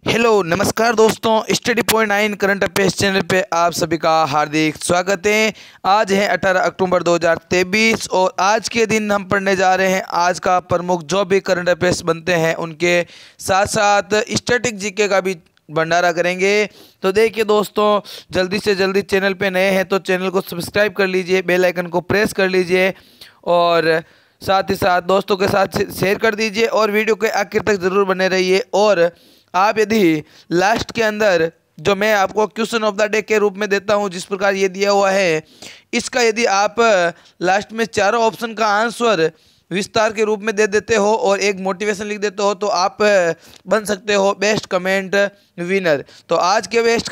Hello नमस्कार दोस्तों, study point 9 current affairs channel पे आप सभी का हार्दिक स्वागत है। आज है 18 अक्टूबर 2023 और आज के दिन हम पढ़ने जा रहे हैं आज का प्रमुख जो भी करंट अफेयर्स बनते हैं उनके साथ साथ स्टैटिक जीके का भी भंडारा करेंगे। तो देखिए दोस्तों, जल्दी से जल्दी चैनल पे नए हैं तो चैनल को सब्सक्राइब कर लीजिए, बेल आइकन को प्रेस कर लीजिए और साथ ही साथ दोस्तों के साथ शेयर कर दीजिए और वीडियो के आखिर तक ज़रूर बने रहिए। और आप यदि लास्ट के अंदर जो मैं आपको क्वेश्चन ऑफ द डे के रूप में देता हूं, जिस प्रकार ये दिया हुआ है, इसका यदि आप लास्ट में चारों ऑप्शन का आंसर विस्तार के रूप में दे देते हो और एक मोटिवेशन लिख देते हो तो आप बन सकते हो बेस्ट कमेंट विनर। तो आज के बेस्ट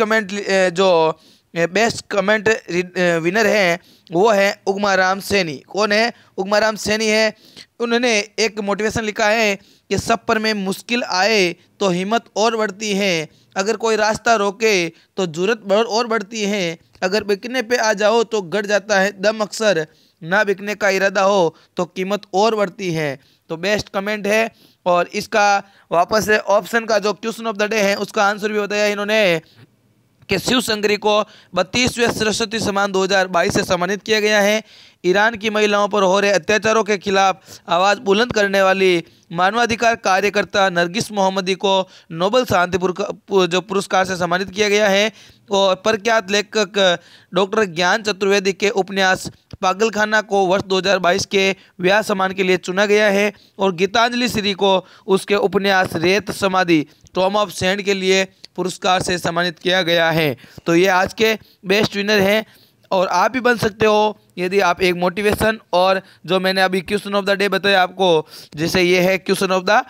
कमेंट विनर हैं वो है उगमाराम सैनी। कौन है? उगमाराम सैनी है। उन्होंने एक मोटिवेशन लिखा है कि सफ़र में मुश्किल आए तो हिम्मत और बढ़ती है, अगर कोई रास्ता रोके तो जुर्रत और बढ़ती है, अगर बिकने पे आ जाओ तो घट जाता है दम, अक्सर ना बिकने का इरादा हो तो कीमत और बढ़ती है। तो बेस्ट कमेंट है। और इसका वापस से ऑप्शन का जो क्वेश्चन ऑफ द डे है उसका आंसर भी बताया इन्होंने कि शिव संगरी को 32वें सरस्वती सम्मान 2022 से सम्मानित किया गया है। ईरान की महिलाओं पर हो रहे अत्याचारों के खिलाफ आवाज़ बुलंद करने वाली मानवाधिकार कार्यकर्ता नरगिस मोहम्मदी को नोबेल शांति पुरस्कार से सम्मानित किया गया है। और प्रख्यात लेखक डॉक्टर ज्ञान चतुर्वेदी के उपन्यास पागलखाना को वर्ष 2022 के व्यास सम्मान के लिए चुना गया है। और गीतांजलि श्री को उसके उपन्यास रेत समाधि टॉम ऑफ सैंड के लिए पुरस्कार से सम्मानित किया गया है। तो ये आज के बेस्ट विनर हैं और आप भी बन सकते हो यदि आप एक मोटिवेशन और जो मैंने अभी क्वेश्चन ऑफ द डे बताया आपको, जैसे ये है क्वेश्चन ऑफ द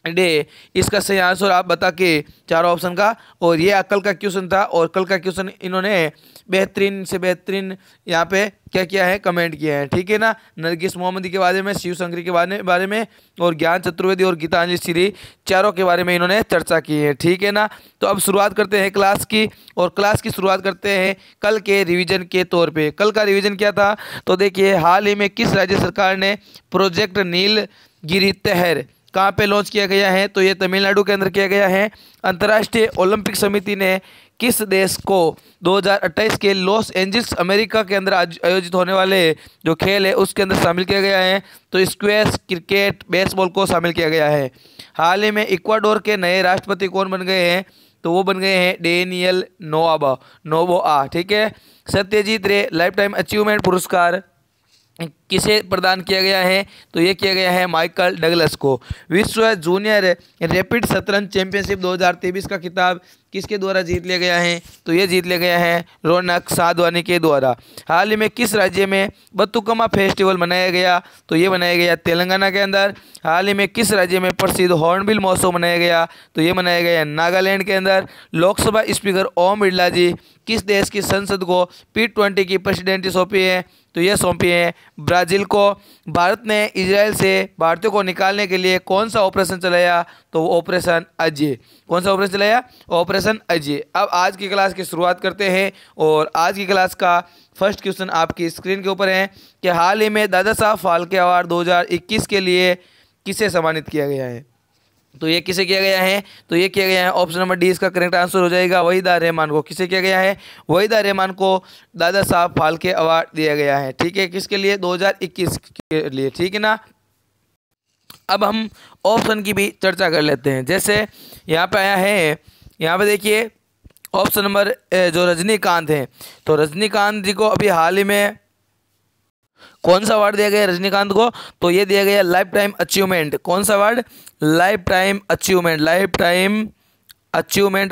डे, इसका सही आंसर आप बता के चारों ऑप्शन का, और ये कल का क्वेश्चन था और कल का क्वेश्चन इन्होंने बेहतरीन से बेहतरीन यहाँ पे क्या किया है, कमेंट किया है। ठीक है ना। नरगिस मोहम्मदी के बारे में, शिव संगरी के बारे में और ज्ञान चतुर्वेदी और गीतांजलि श्री चारों के बारे में इन्होंने चर्चा की है। ठीक है ना। तो अब शुरुआत करते हैं क्लास की, और क्लास की शुरुआत करते हैं कल के रिवीजन के तौर पे। कल का रिवीजन क्या था? तो देखिए, हाल ही में किस राज्य सरकार ने प्रोजेक्ट नीलगिरी तहर कहाँ पे लॉन्च किया गया है? तो ये तमिलनाडु के अंदर किया गया है। अंतर्राष्ट्रीय ओलंपिक समिति ने किस देश को 2028 के लॉस एंजल्स अमेरिका के अंदर आयोजित होने वाले जो खेल है उसके अंदर शामिल किया गया है? तो स्क्वैश, क्रिकेट, बेसबॉल को शामिल किया गया है। हाल ही में इक्वाडोर के नए राष्ट्रपति कौन बन गए हैं? तो वो बन गए हैं डेनियल नोबोआ। ठीक है। सत्यजीत रे लाइफ टाइम अचीवमेंट पुरस्कार किसे प्रदान किया गया है? तो ये किया गया है माइकल डगलस को। विश्व जूनियर रैपिड शतरंज चैंपियनशिप 2023 का खिताब किसके द्वारा जीत लिया गया है? तो ये जीत लिया गया है रौनक साधवानी के द्वारा। हाल ही में किस राज्य में बतुकम्मा फेस्टिवल मनाया गया? तो ये मनाया गया तेलंगाना के अंदर। हाल ही में किस राज्य में प्रसिद्ध हॉर्नबिल महोत्सव मनाया गया? तो ये मनाया गया नागालैंड के अंदर। लोकसभा स्पीकर ओम बिरला जी किस देश की संसद को P20 की प्रेसिडेंसी सौंपी है? तो ये सौंपी है ब्राज़ील को। भारत ने इजराइल से भारतीयों को निकालने के लिए कौन सा ऑपरेशन चलाया? तो वो ऑपरेशन अजय। कौन सा ऑपरेशन चलाया? ऑपरेशन अजय। अब आज की क्लास की शुरुआत करते हैं और आज की क्लास का फर्स्ट क्वेश्चन आपकी स्क्रीन के ऊपर है कि हाल ही में दादा साहब फाल्के अवार्ड 2021 के लिए किसे सम्मानित किया गया है? तो ये किसे किया गया है? तो ये किया गया है ऑप्शन नंबर डी, इसका करेक्ट आंसर हो जाएगा वहीदा रहमान को। किसे किया गया है? वहीदा रहमान को दादा साहब फाल्के अवार्ड दिया गया है। ठीक है। किसके लिए? 2021 के लिए। ठीक है ना। अब हम ऑप्शन की भी चर्चा कर लेते हैं। जैसे यहाँ पे आया है, यहाँ पे देखिए ऑप्शन नंबर जो रजनीकांत हैं, तो रजनीकांत जी को अभी हाल ही में कौन सा अवार्ड दिया गया रजनीकांत को? तो ये दिया गया लाइफ टाइम अचीवमेंट। कौन सा award? Life time achievement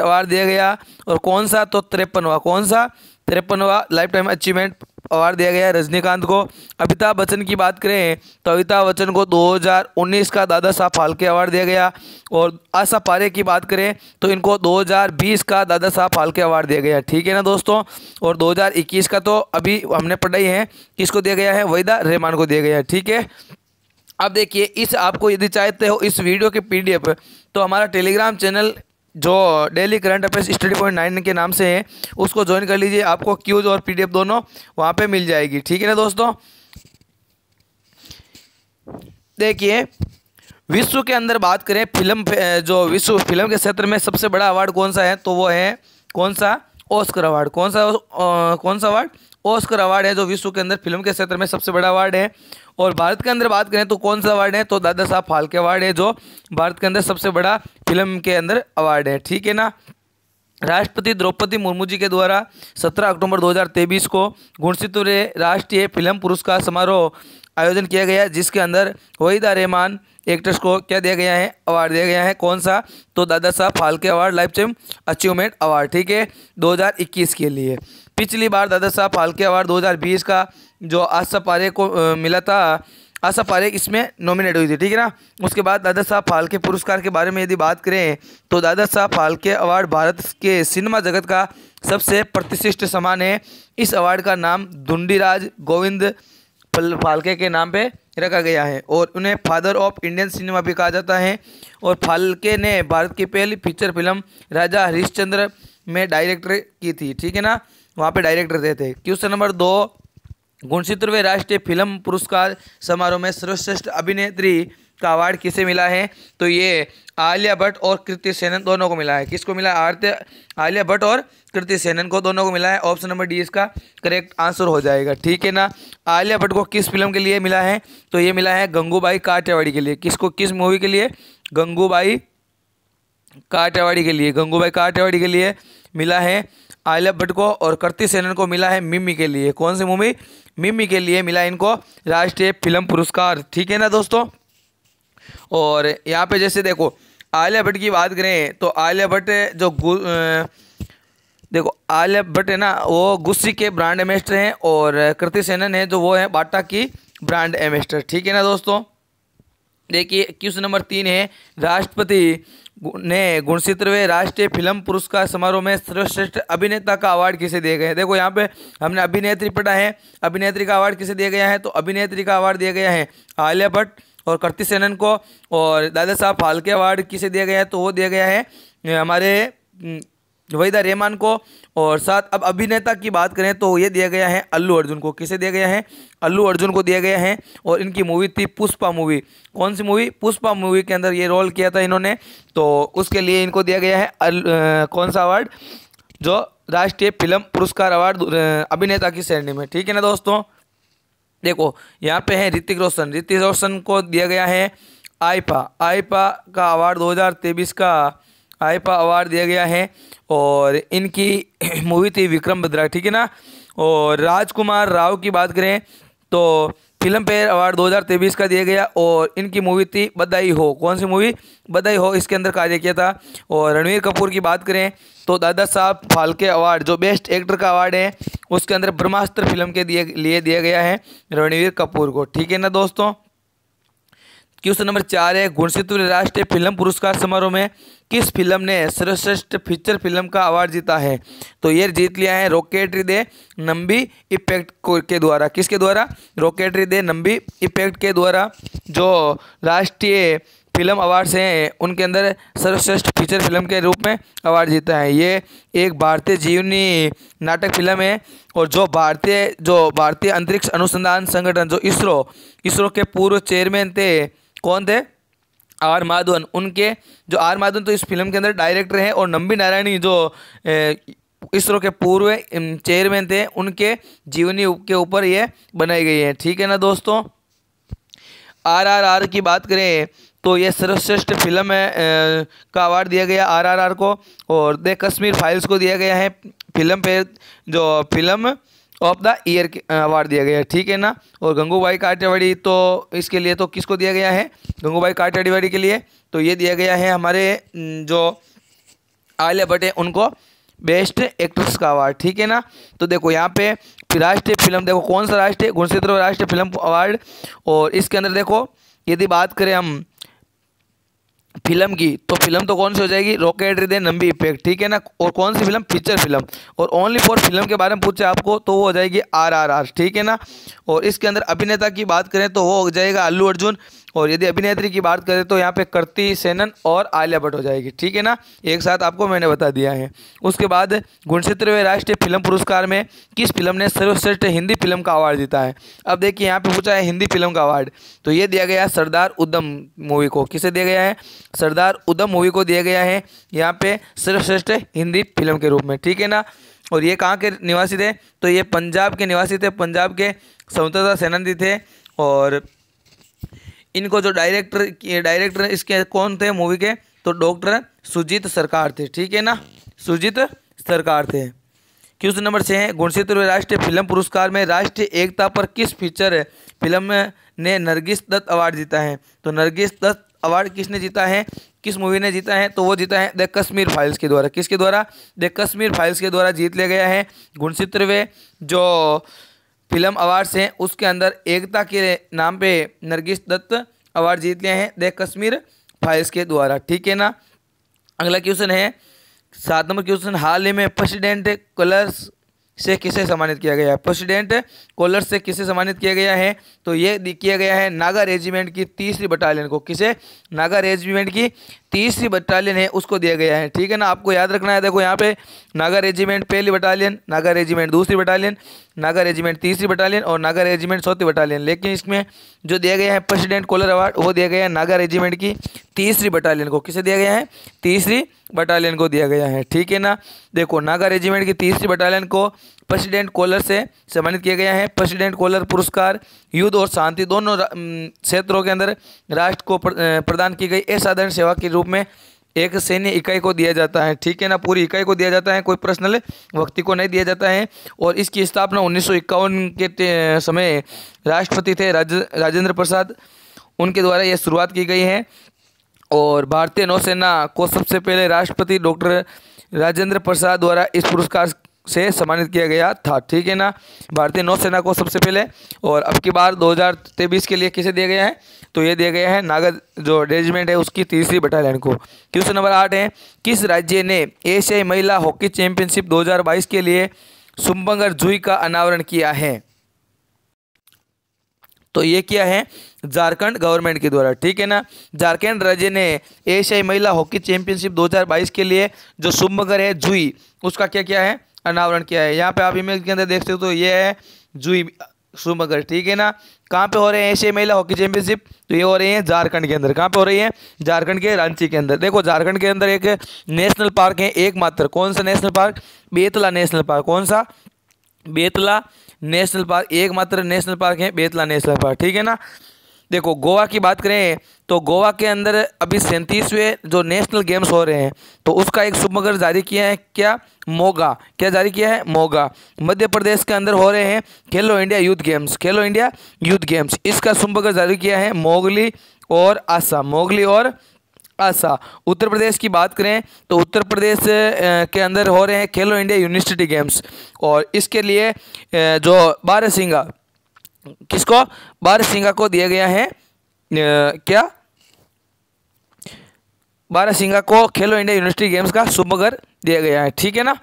award दिया गया। और कौन सा? तो 53वां। कौन सा? 53वां लाइफ टाइम अचीवमेंट अवार्ड दिया गया है रजनीकांत को। अमिताभ बच्चन की बात करें तो अमिताभ बच्चन को 2019 का दादा साहब फाल्के अवार्ड दिया गया। और आशा पारे की बात करें तो इनको 2020 का दादा साहब फाल्के अवार्ड दिया गया। ठीक है ना दोस्तों। और 2021 का तो अभी हमने पढ़ाई है, किसको दिया गया है? वहीदा रहमान को दिया गया है। ठीक है। अब देखिए, इस आपको यदि चाहते हो इस वीडियो के PDF तो हमारा टेलीग्राम चैनल जो daily current affairs study point 9 के नाम से है उसको ज्वाइन कर लीजिए, आपको क्यूज और PDF दोनों वहाँ पे मिल जाएगी। ठीक है ना दोस्तों। देखिए, विश्व के अंदर बात करें जो विश्व फिल्म के क्षेत्र में सबसे बड़ा अवार्ड कौन सा है, तो वो है कौन सा, ऑस्कर अवार्ड। कौन सा अवार्ड, ऑस्कर अवार्ड है जो विश्व के अंदर फिल्म के क्षेत्र में सबसे बड़ा अवार्ड है। और भारत के अंदर बात करें तो कौन सा अवार्ड है, तो दादा साहब फाल्के अवार्ड है जो भारत के अंदर सबसे बड़ा फिल्म के अंदर अवार्ड है, ठीक है ना। राष्ट्रपति द्रौपदी मुर्मू जी के द्वारा 17 अक्टूबर 2023 को गुणसितुरे राष्ट्रीय फिल्म पुरस्कार समारोह आयोजन किया गया, जिसके अंदर वहीदा रहमान एक्ट्रेस को क्या दिया गया है, अवार्ड दिया गया है। कौन सा, तो Dada Saheb Phalke award, life time achievement award, ठीक है, 2021 के लिए। पिछली बार दादा साहब फाल्के अवार्ड 2020 का जो आशा पारेख को मिला था, आशा पारेख इसमें नॉमिनेट हुई थी, ठीक है ना। उसके बाद दादा साहब फाल्के पुरस्कार के बारे में यदि बात करें तो दादा साहब फाल्के अवार्ड भारत के सिनेमा जगत का सबसे प्रतिष्ठित सम्मान है। इस अवार्ड का नाम धुंडीराज गोविंद फाल्के के नाम पे रखा गया है और उन्हें फादर ऑफ इंडियन सिनेमा भी कहा जाता है। और फाल्के ने भारत की पहली फीचर फिल्म राजा हरिश्चंद्र में डायरेक्टर की थी, ठीक है ना, वहाँ पे डायरेक्टर थे। क्वेश्चन नंबर 2, 69वें राष्ट्रीय फिल्म पुरस्कार समारोह में सर्वश्रेष्ठ अभिनेत्री का अवार्ड किसे मिला है, तो ये आलिया भट्ट और कृति सेनन दोनों को मिला है। किसको मिला है, आलिया भट्ट और कृति सेनन को दोनों को मिला है। ऑप्शन नंबर डी इसका करेक्ट आंसर हो जाएगा, ठीक है ना। आलिया भट्ट को किस फिल्म के लिए मिला है, तो ये मिला है गंगूबाई काठियावाड़ी के लिए। किसको, किस मूवी के लिए, गंगूबाई काठियावाड़ी के लिए, गंगूबाई काठियावाड़ी के लिए मिला है आलिया भट्ट को। और कृति सेनन को मिला है मिमी के लिए। कौन सी मूवी, मिमी के लिए मिला इनको राष्ट्रीय फिल्म पुरस्कार, ठीक है ना दोस्तों। और यहाँ पे जैसे देखो आलिया भट्ट की बात करें तो आलिया भट्ट जो देखो आलिया भट्ट है ना, वो गुस्सी के ब्रांड एम्बेसडर हैं और कृति सेनन है जो वो है बाटा की ब्रांड एम्बेसडर, ठीक है ना दोस्तों। देखिए क्वेश्चन नंबर 3 है, राष्ट्रपति ने 69वें राष्ट्रीय फिल्म पुरस्कार समारोह में सर्वश्रेष्ठ अभिनेता का अवार्ड किसे दिए गए हैं। देखो यहाँ पे हमने अभिनेत्री पढ़ा है, अभिनेत्री का अवार्ड किसे दिया गया है, तो अभिनेत्री का अवार्ड दिया गया है आलिया भट्ट और कृति सेनन को। और दादा साहब फाल्के अवार्ड किसे दिया गया है, तो वो दिया गया है हमारे वहीदा रहमान को। और साथ अब अभिनेता की बात करें तो ये दिया गया है अल्लू अर्जुन को। किसे दिया गया है, अल्लू अर्जुन को दिया गया है। और इनकी मूवी थी पुष्पा मूवी। कौन सी मूवी, पुष्पा मूवी के अंदर ये रोल किया था इन्होंने, तो उसके लिए इनको दिया गया है कौन सा अवार्ड, जो राष्ट्रीय फिल्म पुरस्कार अवार्ड अभिनेता की श्रेणी में, ठीक है ना दोस्तों। देखो यहाँ पे है ऋतिक रोशन को दिया गया है आईपा का अवार्ड 2023 का आईपा अवार्ड दिया गया है। और इनकी मूवी थी विक्रम बद्रा, ठीक है ना। और राजकुमार राव की बात करें तो फिल्म फेयर अवार्ड 2023 का दिया गया और इनकी मूवी थी बधाई हो। कौन सी मूवी, बधाई हो, इसके अंदर कार्य किया था। और रणवीर कपूर की बात करें तो दादा साहब फाल्के अवार्ड जो बेस्ट एक्टर का अवार्ड है उसके अंदर ब्रह्मास्त्र फिल्म के लिए दिया गया है रणवीर कपूर को, ठीक है ना दोस्तों। क्वेश्चन नंबर 4 है, 69वें राष्ट्रीय फिल्म पुरस्कार समारोह में किस फिल्म ने सर्वश्रेष्ठ फीचर फिल्म का अवार्ड जीता है, तो ये जीत लिया है रॉकेटरी दे नंबी इफेक्ट के द्वारा। किसके द्वारा, रॉकेटरी दे नंबी इफेक्ट के द्वारा जो राष्ट्रीय फिल्म अवार्ड्स हैं उनके अंदर सर्वश्रेष्ठ फीचर फिल्म के रूप में अवार्ड जीता है। ये एक भारतीय जीवनी नाटक फिल्म है और जो भारतीय अंतरिक्ष अनुसंधान संगठन जो इसरो के पूर्व चेयरमैन थे, कौन थे, आर माधवन। उनके जो आर माधवन तो इस फिल्म के अंदर डायरेक्टर हैं और नंबी नारायणी जो इसरो के पूर्व चेयरमैन थे उनके जीवनी के ऊपर ये बनाई गई है, ठीक है ना दोस्तों। RRR की बात करें तो ये सर्वश्रेष्ठ फिल्म का अवार्ड दिया गया RRR को। और द कश्मीर फाइल्स को दिया गया है फिल्म फेयर जो film of the year award दिया गया है, ठीक है ना। और गंगूबाई काठियावाड़ी तो इसके लिए तो किसको दिया गया है, गंगूबाई काठियावाड़ी के लिए तो ये दिया गया है हमारे जो आलिया भट्ट है उनको बेस्ट एक्ट्रेस का अवार्ड, ठीक है ना। तो देखो यहाँ पे राष्ट्रीय फिल्म, देखो कौन सा राष्ट्रीय, 69वां राष्ट्रीय फिल्म अवार्ड। और इसके अंदर देखो यदि बात करें हम फिल्म की तो फिल्म तो कौन सी हो जाएगी, रॉकेटरी दे नंबी इफेक्ट, ठीक है ना। और कौन सी फिल्म, फीचर फिल्म। और ओनली फॉर फिल्म के बारे में पूछे आपको तो वो हो जाएगी RRR, ठीक है ना। और इसके अंदर अभिनेता की बात करें तो वो हो जाएगा अल्लू अर्जुन। और यदि अभिनेत्री की बात करें तो यहाँ पे कृति सेनन और आलिया भट्ट हो जाएगी, ठीक है ना, एक साथ आपको मैंने बता दिया है। उसके बाद 69वें राष्ट्रीय फिल्म पुरस्कार में किस फिल्म ने सर्वश्रेष्ठ हिंदी फिल्म का अवार्ड जीता है। अब देखिए यहाँ पे पूछा है हिंदी फिल्म का अवार्ड, तो ये दिया गया है सरदार उधम मूवी को। किसे दिया गया है? सरदार उधम मूवी को दिया गया है यहाँ पे सर्वश्रेष्ठ हिंदी फिल्म के रूप में, ठीक है ना। और ये कहाँ के निवासी थे? तो ये पंजाब के निवासी थे, पंजाब के स्वतंत्रता सेनानी थे। और इनको जो डायरेक्टर इसके कौन थे मूवी के? तो डॉक्टर सुजीत सरकार थे, ठीक है ना, सुजीत सरकार थे। क्वेश्चन नंबर 6 है 69वें राष्ट्रीय फिल्म पुरस्कार में राष्ट्रीय एकता पर किस फीचर फिल्म ने नरगिस दत्त अवार्ड जीता है। तो नरगिस दत्त अवार्ड किसने जीता है, किस मूवी ने जीता है? तो वो जीता है द कश्मीर फाइल्स के द्वारा। किसके द्वारा? द कश्मीर फाइल्स के द्वारा जीत लिया गया है। 69वें जो फिल्म अवार्ड्स हैं उसके अंदर एकता के नाम पे नरगिस दत्त अवार्ड जीत लिया है द कश्मीर फाइल्स के द्वारा, ठीक है ना। अगला क्वेश्चन है 7 नंबर क्वेश्चन, हाल ही में प्रेसिडेंट कलर्स से किसे सम्मानित किया गया है? प्रेसिडेंट कलर्स से किसे सम्मानित किया गया है? तो ये किया गया है नागा रेजिमेंट की 3री बटालियन को। किसे? नागा रेजिमेंट की 3री बटालियन है उसको दिया गया है, ठीक है ना। आपको याद रखना है, देखो यहाँ पे नागा रेजिमेंट 1ली बटालियन, नागा रेजिमेंट 2री बटालियन, नागा रेजिमेंट 3री बटालियन और नागा रेजिमेंट 4री बटालियन। लेकिन इसमें जो दिया गया है प्रेसिडेंट कॉलर अवार्ड वो दिया गया है नागा रेजिमेंट की 3री बटालियन को। किसे दिया गया है? 3री बटालियन को दिया गया है, ठीक है ना। देखो नागा रेजिमेंट की 3री बटालियन को प्रेसिडेंट कॉलर से सम्मानित किया गया है। प्रेसिडेंट कॉलर पुरस्कार युद्ध और शांति दोनों क्षेत्रों के अंदर राष्ट्र को प्रदान की गई असाधारण सेवा के रूप में एक सैन्य इकाई को दिया जाता है, ठीक है ना, पूरी इकाई को दिया जाता है, कोई पर्सनल व्यक्ति को नहीं दिया जाता है। और इसकी स्थापना 1951 के समय राष्ट्रपति थे राजेंद्र प्रसाद, उनके द्वारा यह शुरुआत की गई है। और भारतीय नौसेना को सबसे पहले राष्ट्रपति डॉक्टर राजेंद्र प्रसाद द्वारा इस पुरस्कार से सम्मानित किया गया था, ठीक है ना, भारतीय नौसेना को सबसे पहले। और अब की बार 2023 के लिए किसे दिया गया है? तो ये दिया गया है नागा जो रेजिमेंट है उसकी 3री बटालियन को। क्वेश्चन नंबर 8 है किस राज्य ने एशियाई महिला हॉकी चैंपियनशिप 2022 के लिए सुम्बंगर जुई का अनावरण किया है? तो ये किया है झारखंड गवर्नमेंट के द्वारा, ठीक है ना। झारखंड राज्य ने एशियाई महिला हॉकी चैंपियनशिप 2022 के लिए जो सुम्बंगर है जुई उसका क्या किया है? अनावरण किया है। यहाँ पे आप इमेज के अंदर देख सकते हो, तो ये है जुई सुम्बंगर, ठीक है ना। कहाँ पे हो रहे हैं एशियाई महिला हॉकी चैंपियनशिप? तो ये हो रही है झारखंड के अंदर। कहाँ पे हो रही है? झारखंड के रांची के अंदर। देखो झारखंड के अंदर एक नेशनल पार्क है एकमात्र, कौन सा national park? Betla national park. कौन सा? बेतला नेशनल पार्क, एकमात्र नेशनल पार्क है बेतला नेशनल पार्क, ठीक है ना। देखो गोवा की बात करें तो गोवा के अंदर अभी 37वें जो नेशनल गेम्स हो रहे हैं तो उसका एक शुभमगर जारी किया है, क्या? मोगा। क्या जारी किया है? मोगा। मध्य प्रदेश के अंदर हो रहे हैं खेलो इंडिया यूथ गेम्स, खेलो इंडिया यूथ गेम्स, इसका शुभमगर जारी किया है मोगली और आसा, मोगली और आसा। उत्तर प्रदेश की बात करें तो उत्तर प्रदेश के अंदर हो रहे हैं खेलो इंडिया यूनिवर्सिटी गेम्स और इसके लिए जो बारहसिंगा, किसको? बारहसिंगा को दिया गया है क्या? बारहसिंगा को खेलो इंडिया यूनिवर्सिटी गेम्स का शुभमगर दिया गया है, ठीक है ना।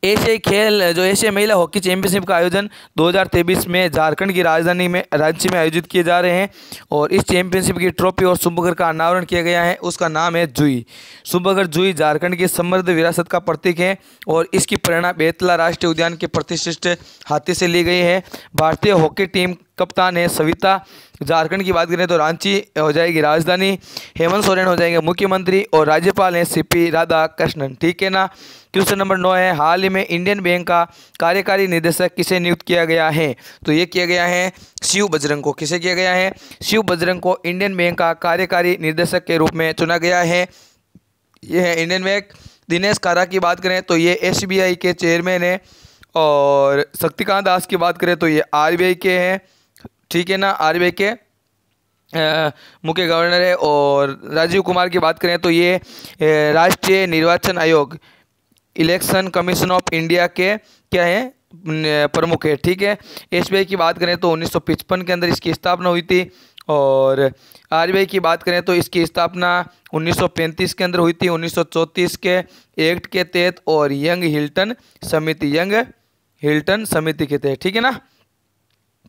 एशियाई खेल जो एशियाई महिला हॉकी चैंपियनशिप का आयोजन 2023 में झारखंड की राजधानी में रांची में आयोजित किए जा रहे हैं और इस चैंपियनशिप की ट्रॉफी और शुभमगर का अनावरण किया गया है, उसका नाम है जुई। शुभमगर जुई झारखंड की समृद्ध विरासत का प्रतीक है और इसकी प्रेरणा बेतला राष्ट्रीय उद्यान के प्रतिष्ठित हाथी से ली गई है। भारतीय हॉकी टीम कप्तान है सविता। झारखंड की बात करें तो रांची हो जाएगी राजधानी, हेमंत सोरेन हो जाएंगे मुख्यमंत्री और राज्यपाल हैं सीपी राधाकृष्णन, ठीक है ना। क्वेश्चन नंबर 9 है हाल ही में इंडियन बैंक का कार्यकारी निदेशक किसे नियुक्त किया गया है? तो ये किया गया है शिव बजरंग को। किसे किया गया है? शिव बजरंग को इंडियन बैंक का कार्यकारी निदेशक के रूप में चुना गया है। ये है इंडियन बैंक। दिनेश कारा की बात करें तो ये SBI के चेयरमैन है और शक्तिकांत दास की बात करें तो ये RBI के हैं, ठीक है ना, RBI के मुख्य गवर्नर है। और राजीव कुमार की बात करें तो ये राष्ट्रीय निर्वाचन आयोग इलेक्शन कमीशन ऑफ इंडिया के क्या है? प्रमुख है, ठीक है। SBI की बात करें तो 1955 के अंदर इसकी स्थापना हुई थी और RBI की बात करें तो इसकी स्थापना 1935 के अंदर हुई थी 1934 के एक्ट के तहत और यंग हिल्टन समिति के तहत, ठीक है ना।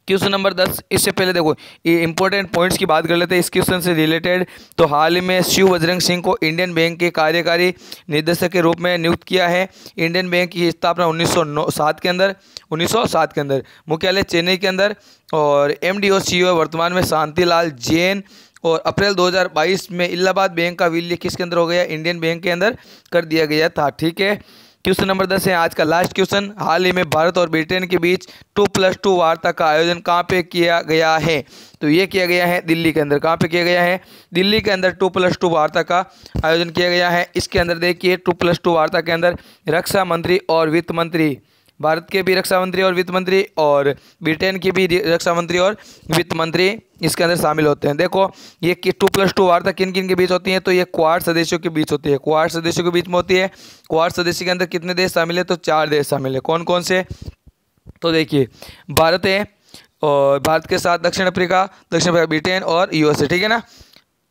क्वेश्चन नंबर 10, इससे पहले देखो ये इंपॉर्टेंट पॉइंट्स की बात कर लेते हैं इस क्वेश्चन से रिलेटेड। तो हाल ही में शिव बजरंग सिंह को इंडियन बैंक के कार्यकारी निदेशक के रूप में नियुक्त किया है। इंडियन बैंक की स्थापना 1907 के अंदर मुख्यालय चेन्नई के अंदर, और एमडी और सीईओ वर्तमान में शांतिलाल जैन। और अप्रैल 2022 में इलाहाबाद बैंक का विलय किसके अंदर हो गया? इंडियन बैंक के अंदर कर दिया गया था। ठीक है, क्वेश्चन नंबर 10 है आज का लास्ट क्वेश्चन। हाल ही में भारत और ब्रिटेन के बीच 2+2 वार्ता का आयोजन कहाँ पे किया गया है? तो ये किया गया है दिल्ली के अंदर। कहाँ पे किया गया है? दिल्ली के अंदर 2+2 वार्ता का आयोजन किया गया है। इसके अंदर देखिए 2+2 वार्ता के अंदर रक्षा मंत्री और वित्त मंत्री, भारत के भी रक्षा मंत्री और वित्त मंत्री और ब्रिटेन की भी रक्षा मंत्री और वित्त मंत्री इसके अंदर शामिल होते हैं। देखो ये 2+2 वार्ता किन किन के बीच होती है? तो ये क्वाड सदस्यों के बीच होती है। क्वाड सदस्यों के बीच में होती है। क्वाड सदस्य के अंदर कितने देश शामिल है? तो 4 देश शामिल है। कौन कौन से? तो देखिए भारत है, और भारत के साथ दक्षिण अफ्रीका, ब्रिटेन और यूएसए। ठीक है ना,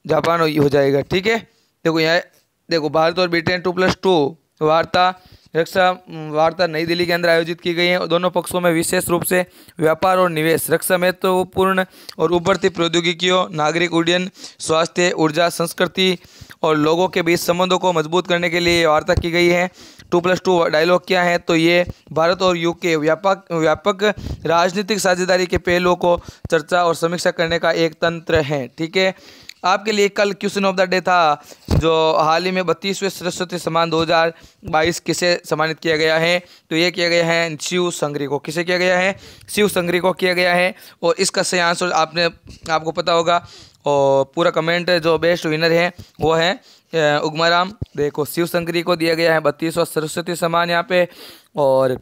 जापान हो जाएगा। ठीक है, देखो यहाँ देखो भारत और ब्रिटेन 2+2 वार्ता रक्षा वार्ता नई दिल्ली के अंदर आयोजित की गई है। और दोनों पक्षों में विशेष रूप से व्यापार और निवेश, रक्षा महत्वपूर्ण और उभरती प्रौद्योगिकियों, नागरिक उड्डयन, स्वास्थ्य, ऊर्जा, संस्कृति और लोगों के बीच संबंधों को मजबूत करने के लिए वार्ता की गई है। 2+2 डायलॉग क्या है? तो ये भारत और यूके व्यापक राजनीतिक साझेदारी के पहलुओं को चर्चा और समीक्षा करने का एक तंत्र है। ठीक है, आपके लिए कल क्वेश्चन ऑफ द डे था, जो हाल ही में 32वें सरस्वती सम्मान 2022 किसे सम्मानित किया गया है? तो ये किया गया है शिव संगरी को। किसे किया गया है? शिव संगरी को किया गया है। और इसका सही आंसर आपको पता होगा, और पूरा कमेंट जो बेस्ट विनर है वो है उगमाराम। देखो शिव संगरी को दिया गया है 32वां सरस्वती सम्मान यहाँ पे, और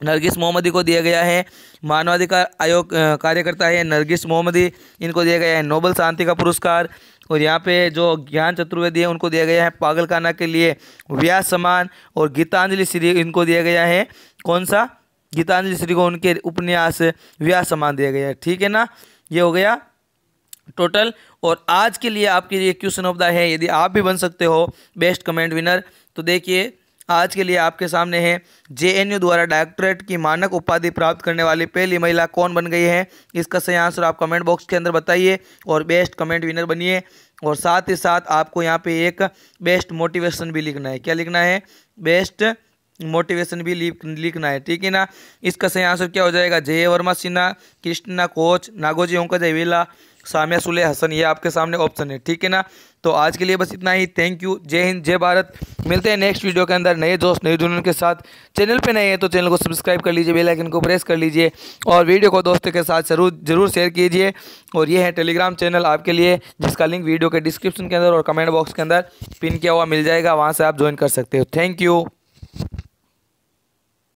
नरगिस मोहम्मदी को दिया गया है मानवाधिकार आयोग कार्यकर्ता है नरगिस मोहम्मदी, इनको दिया गया है नोबेल शांति का पुरस्कार। और यहाँ पे जो ज्ञान चतुर्वेदी है उनको दिया गया है पागलखाना के लिए व्यास सम्मान। और गीतांजलि श्री इनको दिया गया है कौन सा? गीतांजलि श्री को उनके उपन्यास व्यास सम्मान दिया गया है। ठीक है ना, ये हो गया टोटल। और आज के लिए आपके लिए क्वेश्चन ऑफ द है, यदि आप भी बन सकते हो बेस्ट कमेंट विनर, तो देखिए आज के लिए आपके सामने है जेएनयू द्वारा डॉक्टरेट की मानक उपाधि प्राप्त करने वाली पहली महिला कौन बन गई है? इसका सही आंसर आप कमेंट बॉक्स के अंदर बताइए और बेस्ट कमेंट विनर बनिए। और साथ ही साथ आपको यहाँ पे एक बेस्ट मोटिवेशन भी लिखना है। क्या लिखना है? बेस्ट मोटिवेशन भी लिखना है। ठीक है ना, इसका सही आंसर क्या हो जाएगा? जय वर्मा सिन्हा, कृष्णा कोच, नागोजी ओंकाजयविला, सामिया सुले हसन, ये आपके सामने ऑप्शन है। ठीक है ना, तो आज के लिए बस इतना ही। थैंक यू, जय हिंद, जय भारत। मिलते हैं नेक्स्ट वीडियो के अंदर नए दोस्त नए जुनून के साथ। चैनल पे नए हैं तो चैनल को सब्सक्राइब कर लीजिए, बेल आइकन को प्रेस कर लीजिए और वीडियो को दोस्तों के साथ जरूर शेयर कीजिए। और ये है टेलीग्राम चैनल आपके लिए, जिसका लिंक वीडियो के डिस्क्रिप्शन के अंदर और कमेंट बॉक्स के अंदर पिन किया हुआ मिल जाएगा, वहाँ से आप ज्वाइन कर सकते हो। Thank you.